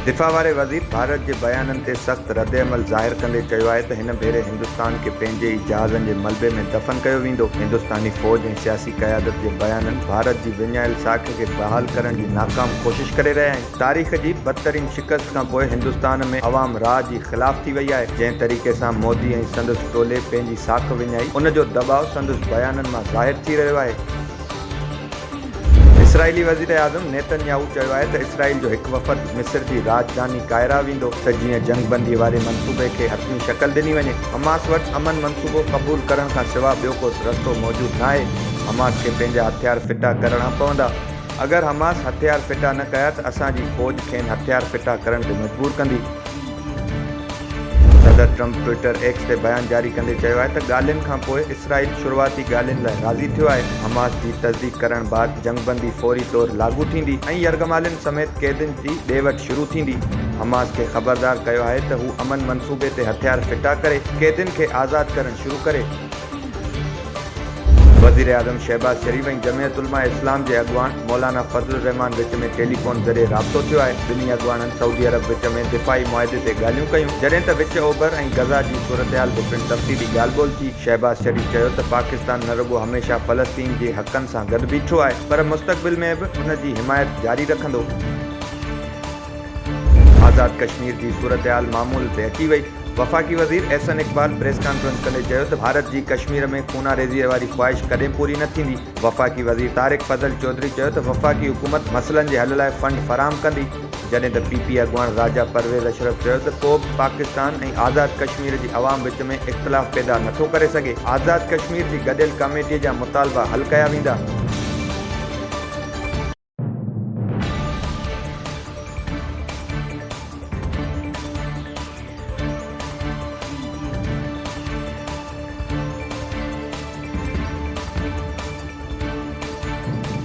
दिफ़ा वारे वज़ीर भारत जे बयाननि ते सख़्त रद्दअमल ज़ाहिर कंदे चयो आहे त हिन भेरे हिंदुस्तान खे पंहिंजे ई जहाज़नि जे मलबे में दफ़न कयो वेंदो। हिंदुस्तानी फ़ौज ऐं सियासी क़यादत जे बयाननि भारत जी विञायल साख खे बहाल करण जी नाकाम कोशिश करे रहिया आहिनि। तारीख़ जी बदतरीन शिकस्त खां पोइ हिंदुस्तान में अवाम राह जी ख़िलाफ़ थी वई आहे। जंहिं तरीक़े सां मोदी ऐं संदसि टोले पंहिंजी साख विञाई, उन जो दॿाउ संदसि बयाननि मां ज़ाहिर थी रहियो आहे। इसराइली वज़ीर आज़म नेतन्याहू चयो आहे त इसराइल जो हिकु वफ़द मिस्र जी राजधानी कायरा वेंदो त जीअं जंगबंदी वारे मंसूबे खे हथमी शक्ल ॾिनी वञे। हमास वटि अमन मंसूबो क़बूल करण खां सवाइ ॿियो को रस्तो मौजूदु न आहे। हमास खे पंहिंजा हथियार फिटा करणा पवंदा। अगरि हमास हथियार फिटा न कया त असांजी फ़ौज खेनि हथियार फिटा करण ते मजबूर कंदी। सदर ट्रंप ट्विटर एक्स ते बयान जारी कंदे चयो आहे त ॻाल्हियुनि खां पोइ इसराइल शुरूआती ॻाल्हियुनि लाइ राज़ी थियो आहे। हमास जी तस्दीक़ करण बाद जंगबंदी फौरी तौर लागू थींदी ऐं यरगमालियुनि समेत क़ैदियुनि जी ॾे वठि शुरू थींदी। हमास खे ख़बरदार कयो आहे त हू अमन मंसूबे ते हथियार फिटा करे क़ैदियुनि खे आज़ादु करणु शुरू करे। वज़ीर आज़म शहबाज शरीफ़ ऐं जमियत उलमा इस्लाम जे अॻुवान मौलाना फज़लुर रहमान विच में टेलीफोन ज़रिए राब्तो थियो आहे। ॿिन्ही अॻुवाननि सऊदी अरब विच में दिफ़ाई मुआहिदे ते ॻाल्हियूं कयूं, जॾहिं त विच ओभर ऐं गज़ा जी सूरतहाल बि पिणु तफ़सीली ॻाल्हि ॿोल थी। शहबाज शरीफ़ चयो त पाकिस्तान न रुॻो हमेशह फ़लस्तीन जे हक़नि सां गॾु बीठो आहे, पर मुस्तक़बिल में बि हुन जी हिमायत जारी रखंदो। आज़ाद कश्मीर जी सूरतहाल मामूल ते अची वई। वफ़ाक़ी वज़ीर एहसन इक़बाल प्रेस कॉन्फ्रेंस कंदे चयो त भारत जी कश्मीर में खूनारेज़ीअ वारी ख़्वाहिश कॾहिं पूरी न थींदी। वफ़ाक़ी वज़ीर तारिक फज़ल चौधरी चयो त वफ़ाक़ी हुकूमत मसइलनि जे हल लाइ फंड फ़राहम कंदी, जॾहिं त पीपी अॻुवान राजा परवेज़ अशरफ चयो त को बि पाकिस्तान ऐं आज़ाद कश्मीर जी अवाम विच में इख़्तिलाफ़ पैदा नथो करे सघे। आज़ाद कश्मीर जी गॾियल कमेटीअ जा मुतालबा हल कया वेंदा।